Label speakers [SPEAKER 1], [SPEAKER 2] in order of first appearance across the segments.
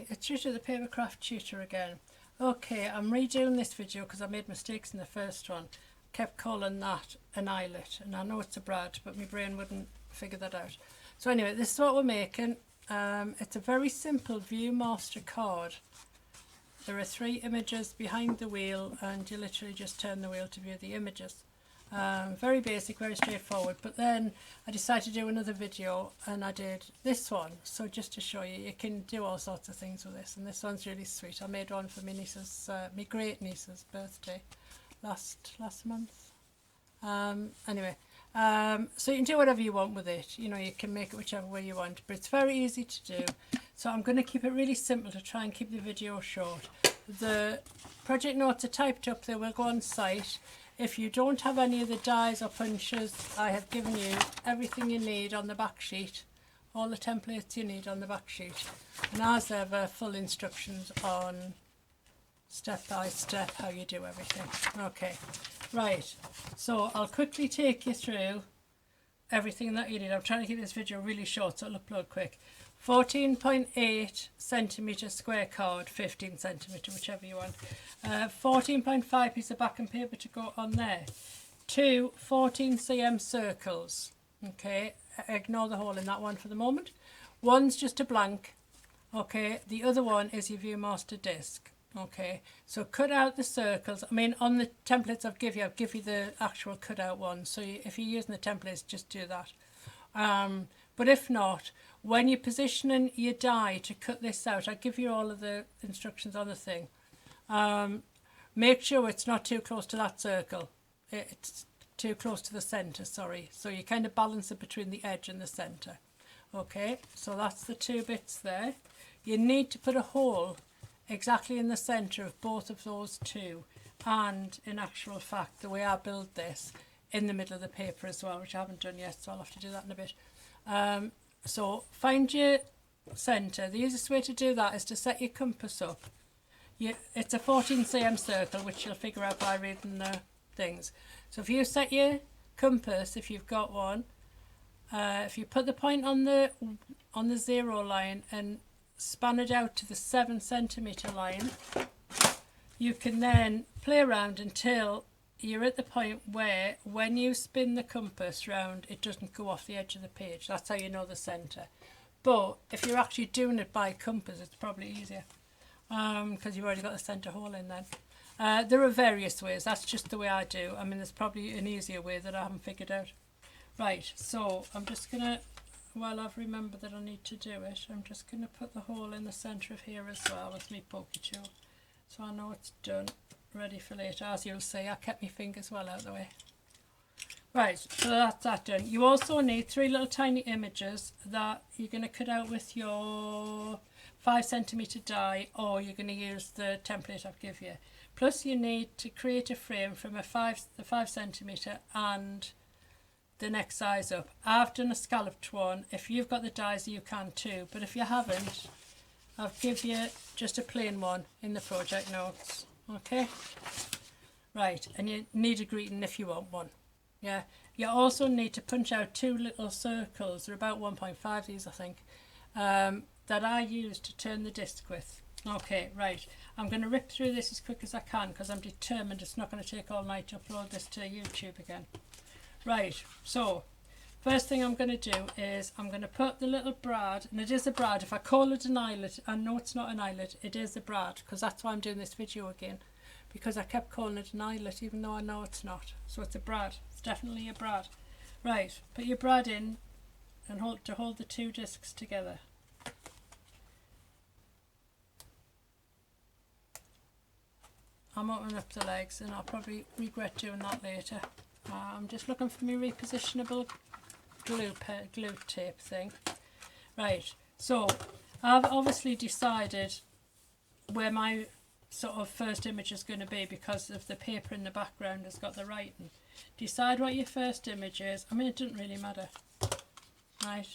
[SPEAKER 1] it's usually the Papercraft Tutor again. Okay, I'm redoing this video because I made mistakes in the first one. Kept calling that an eyelet, and I know it's a brad, but my brain wouldn't figure that out. So anyway, this is what we're making. It's a very simple ViewMaster card. There are 3 images behind the wheel, and you literally just turn the wheel to view the images. Very basic, very straightforward. But then I decided to do another video, and I did this one. So just to show you, you can do all sorts of things with this, and this one's really sweet. I made one for my niece's, my great niece's birthday last month. Anyway, so you can do whatever you want with it. You know, you can make it whichever way you want, but it's very easy to do. So I'm going to keep it really simple to try and keep the video short. The project notes are typed up, they will go on site. If you don't have any of the dies or punches, I have given you everything you need on the back sheet, all the templates you need on the back sheet, and as ever, full instructions on step by step how you do everything. Okay, right, so I'll quickly take you through everything that you need. I'm trying to keep this video really short so it'll upload quick. 14.8 centimetre square card, 15 centimetre, whichever you want. 14.5 piece of backing paper to go on there. 2 14 cm circles. Okay, ignore the hole in that one for the moment. One's just a blank. Okay, the other one is your ViewMaster disc. Okay, so cut out the circles. I mean, on the templates I've give you the actual cut out ones. So if you're using the templates, just do that. But if not, when you're positioning your die to cut this out, I'll give you all of the instructions on the thing. Make sure it's not too close to that circle. It's too close to the centre, sorry. So you kind of balance it between the edge and the centre. Okay, so that's the 2 bits there. You need to put a hole exactly in the centre of both of those 2. And in actual fact, the way I build this, in the middle of the paper as well, which I haven't done yet, so I'll have to do that in a bit. So find your centre. The easiest way to do that is to set your compass up. It's a 14 cm circle, which you'll figure out by reading the things. So if you set your compass, if you've got one, if you put the point on the 0 line and span it out to the 7 centimetre line, you can then play around until you're at the point where when you spin the compass round, it doesn't go off the edge of the page. That's how you know the centre. But if you're actually doing it by compass, it's probably easier because you've already got the centre hole in then. There are various ways. That's just the way I do. I mean, there's probably an easier way that I haven't figured out. Right, so I'm just going to, while I've remembered that I need to do it, I'm just going to put the hole in the centre of here as well with my pokey tool. So I know it's done. Ready for later. As you'll see, I kept my fingers well out of the way. Right, so that's that done. You also need 3 little tiny images that you're going to cut out with your 5 centimetre die, or you're going to use the template I've give you. Plus you need to create a frame from the 5 centimetre and the next size up. I've done a scalloped one. If you've got the dies, you can too, but if you haven't, I'll give you just a plain one in the project notes. Okay, right, and you need a greeting if you want one. Yeah, you also need to punch out 2 little circles. They're about 1.5 these, I think, that I use to turn the disc with. Okay, right, I'm going to rip through this as quick as I can because I'm determined it's not going to take all night to upload this to YouTube again. Right, so first thing I'm going to do is I'm going to put the little brad, and it is a brad. If I call it an eyelet, I know it's not an eyelet, it is a brad, because that's why I'm doing this video again, because I kept calling it an eyelet even though I know it's not. So it's a brad, it's definitely a brad. Right, put your brad in and hold the 2 discs together. I'm opening up the legs and I'll probably regret doing that later. I'm just looking for my repositionable glue tape thing. Right, so I've obviously decided where my sort of first image is going to be because of the paper in the background has got the writing. Decide what your first image is. I mean, it doesn't really matter. Right,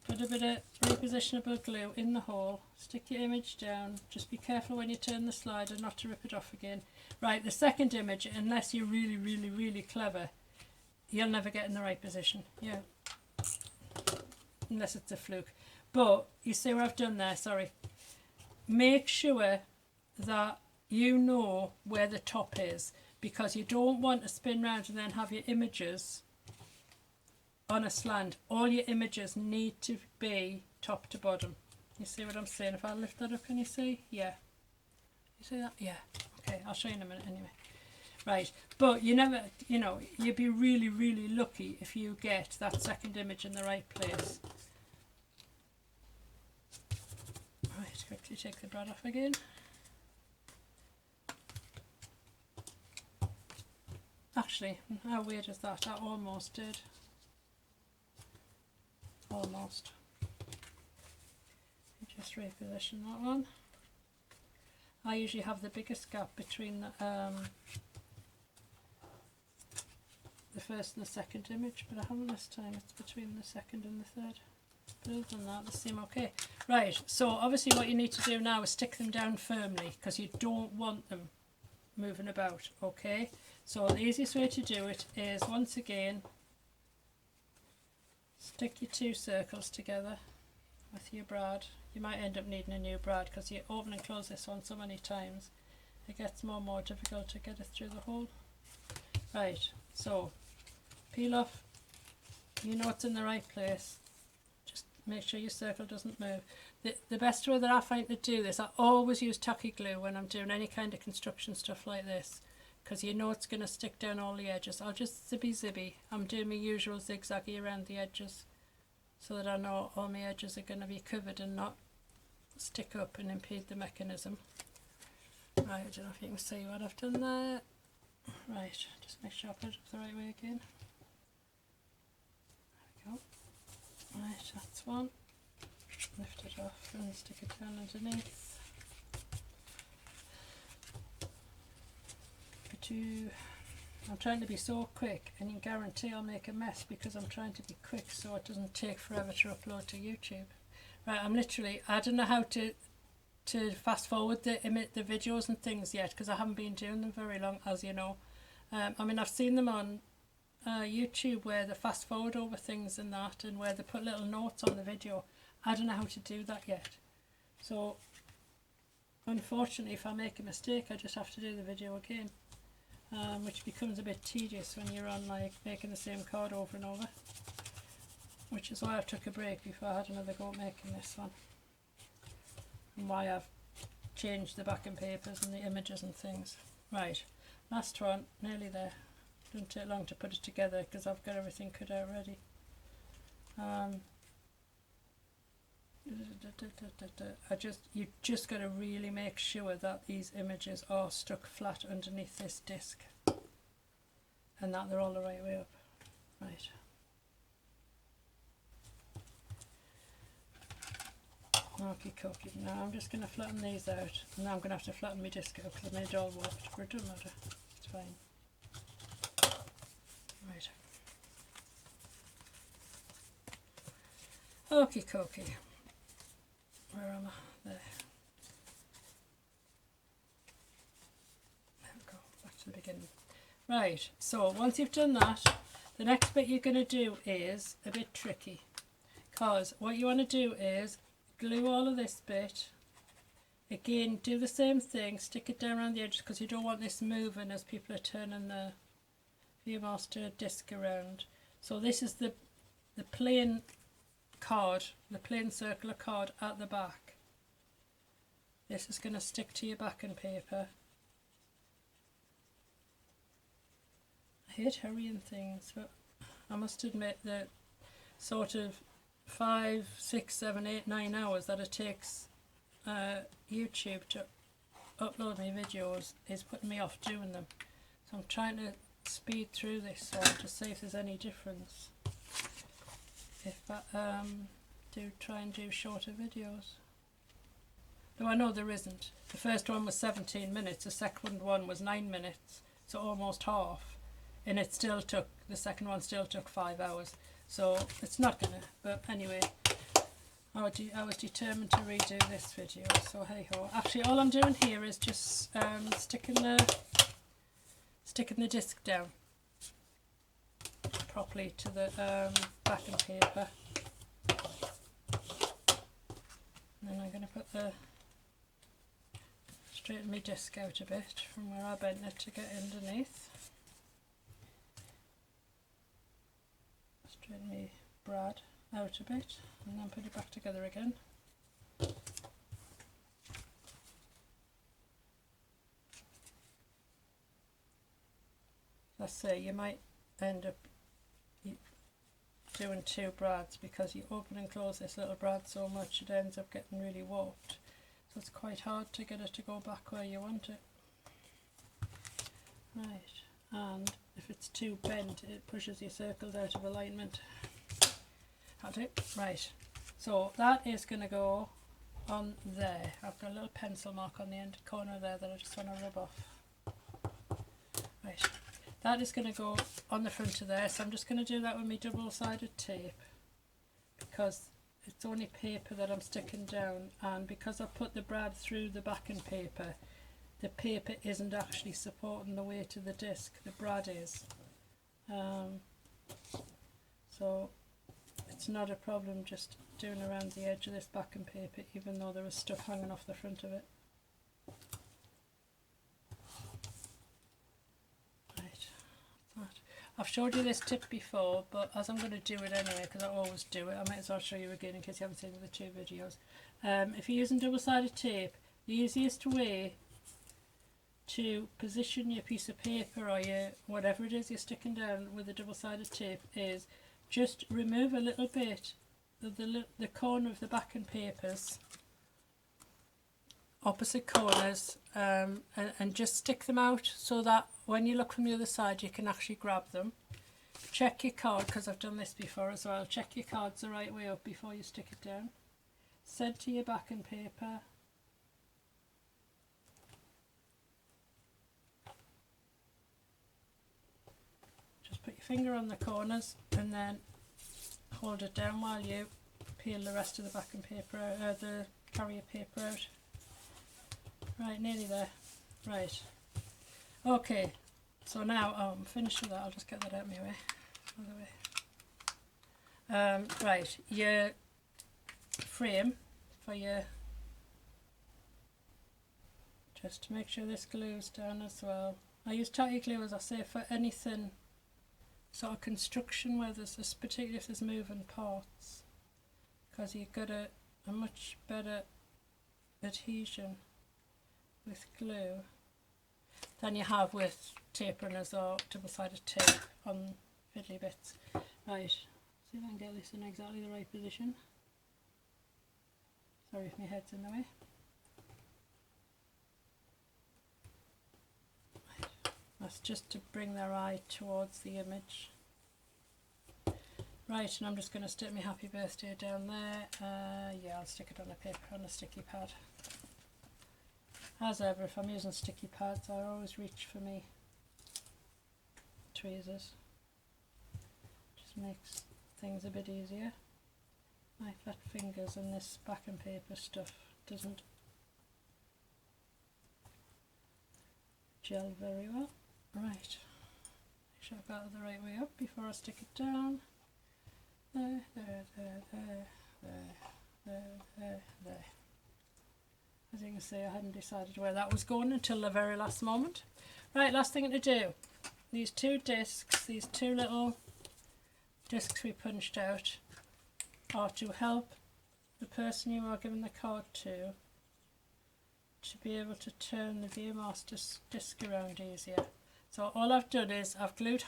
[SPEAKER 1] put a bit of repositionable glue in the hole, stick your image down, just be careful when you turn the slider not to rip it off again. Right, the second image, unless you're really clever, you'll never get in the right position. Yeah, unless it's a fluke. But you see what I've done there, sorry. Make sure that you know where the top is, because you don't want to spin round and then have your images on a slant. All your images need to be top to bottom. You see what I'm saying? If I lift that up, can you see? Yeah. You see that? Yeah. Okay, I'll show you in a minute anyway. Right, but you never, you know, you'd be really, really lucky if you get that second image in the right place. Right, quickly take the brad off again. Actually, how weird is that? I almost did. Almost. Just reposition that one. I usually have the biggest gap between the first and the second image, but I haven't this time. It's between the second and the third. But other than that, they seem okay. Right, so obviously what you need to do now is stick them down firmly, because you don't want them moving about, okay? So the easiest way to do it is, once again, stick your two circles together with your brad. You might end up needing a new brad, because you open and close this one so many times it gets more and more difficult to get it through the hole. Right, so peel off, you know it's in the right place, just make sure your circle doesn't move. The best way that I find to do this, I always use tacky glue when I'm doing any kind of construction stuff like this, because you know it's going to stick down all the edges. I'll just zibby, I'm doing my usual zigzaggy around the edges so that I know all my edges are going to be covered and not stick up and impede the mechanism. Right, I don't know if you can see what I've done there. Right, just make sure I put it up the right way again. There we go. Right, that's one. Lift it off and stick it down underneath. I'm trying to be so quick, and you can guarantee I'll make a mess because I'm trying to be quick so it doesn't take forever to upload to YouTube. Right, I don't know how to fast forward the videos and things yet, because I haven't been doing them very long, as you know. I mean, I've seen them on YouTube where they fast forward over things and that, and where they put little notes on the video. I don't know how to do that yet. So, unfortunately, if I make a mistake, I just have to do the video again, which becomes a bit tedious when you're on, like, making the same card over and over. Which is why I took a break before I had another go at making this one. And why I've changed the backing papers and the images and things. Right, last one, nearly there. Didn't take long to put it together because I've got everything cut out ready. You just got to really make sure that these images are stuck flat underneath this disc, and that they're all the right way up. Right. Okie dokie. Now I'm just going to flatten these out. Now I'm going to have to flatten my disc out because I made it all warped, but it doesn't matter. It's fine. Right. Okie dokie. Where am I? There. There we go. Back to the beginning. Right. So once you've done that, the next bit you're going to do is a bit tricky, because what you want to do is glue all of this bit. Again, do the same thing, stick it down around the edges, because you don't want this moving as people are turning the ViewMaster disc around. So this is the plain card, the plain circular card at the back. This is going to stick to your backing paper. I hate hurrying things, but I must admit that sort of 5, 6, 7, 8, 9 hours that it takes YouTube to upload my videos is putting me off doing them. So I'm trying to speed through this one to see if there's any difference if I do try and do shorter videos. No, I know there isn't. The first one was 17 minutes, the second one was 9 minutes, so almost half, and it still took, the second one still took 5 hours. So it's not gonna, but anyway, I was determined to redo this video, so hey ho. Actually, all I'm doing here is just sticking the disc down properly to the backing paper. straighten my disc out a bit from where I bent it to get underneath. Straighten my brad out a bit and then put it back together again. Let's say you might end up doing two brads because you open and close this little brad so much it ends up getting really warped, so it's quite hard to get it to go back where you want it. Right, and if it's too bent it pushes your circles out of alignment. That'll do. Right, so that is going to go on there. I've got a little pencil mark on the end corner there that I just want to rub off. Right. That is going to go on the front of there, so I'm just going to do that with my double-sided tape because it's only paper that I'm sticking down, and because I put the brad through the backing paper, the paper isn't actually supporting the weight of the disc, the brad is. So it's not a problem just doing around the edge of this backing paper even though there is stuff hanging off the front of it. I've showed you this tip before, but as I'm going to do it anyway, because I always do it, I might as well show you again in case you haven't seen the other two videos. If you're using double-sided tape, the easiest way to position your piece of paper or your whatever it is you're sticking down with the double-sided tape is just remove a little bit of the corner of the backing papers, opposite corners, and just stick them out so that when you look from the other side you can actually grab them. Check your card, because I've done this before as well, check your cards the right way up before you stick it down. Centre your backing paper. Just put your finger on the corners and then hold it down while you peel the rest of the backing paper out, the carrier paper out. Right, nearly there. Right. Okay, so now I'm finished with that. I'll just get that out of my way. Right, your frame for your, just to make sure this glue's down as well. I use tacky glue, as I say, for anything sort of construction where there's this, particularly if there's moving parts, because you've got a much better adhesion with glue than you have with tape runners or double-sided tape on fiddly bits. Right, see if I can get this in exactly the right position. Sorry if my head's in the way. Right. That's just to bring their eye towards the image. Right, and I'm just going to stick my happy birthday down there. Yeah, I'll stick it on a paper, on a sticky pad. As ever, if I'm using sticky pads, I always reach for me tweezers. Just makes things a bit easier. My fat fingers and this backing paper stuff doesn't gel very well. Right, make sure I've got it the right way up before I stick it down. There, there, there, there, there, there, there. As you can see, I hadn't decided where that was going until the very last moment. Right, last thing to do. These two discs, these two little discs we punched out, are to help the person you are giving the card to be able to turn the ViewMaster disc around easier. So all I've done is I've glued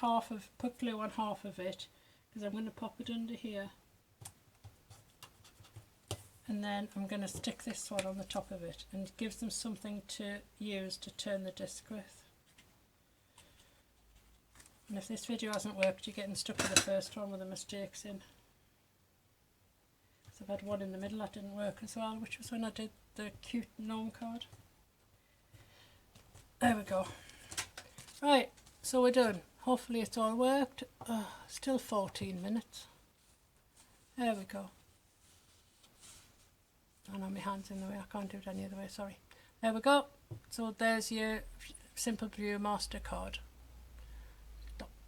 [SPEAKER 1] put glue on half of it, because I'm going to pop it under here. And then I'm going to stick this one on the top of it, and it gives them something to use to turn the disc with. And if this video hasn't worked, you're getting stuck with the first one with the mistakes in. So I've had one in the middle that didn't work as well, which was when I did the cute gnome card. There we go. Right, so we're done. Hopefully it's all worked. Still 14 minutes. There we go. I know my hand's in the way, I can't do it any other way, sorry. There we go. So there's your simple ViewMaster card.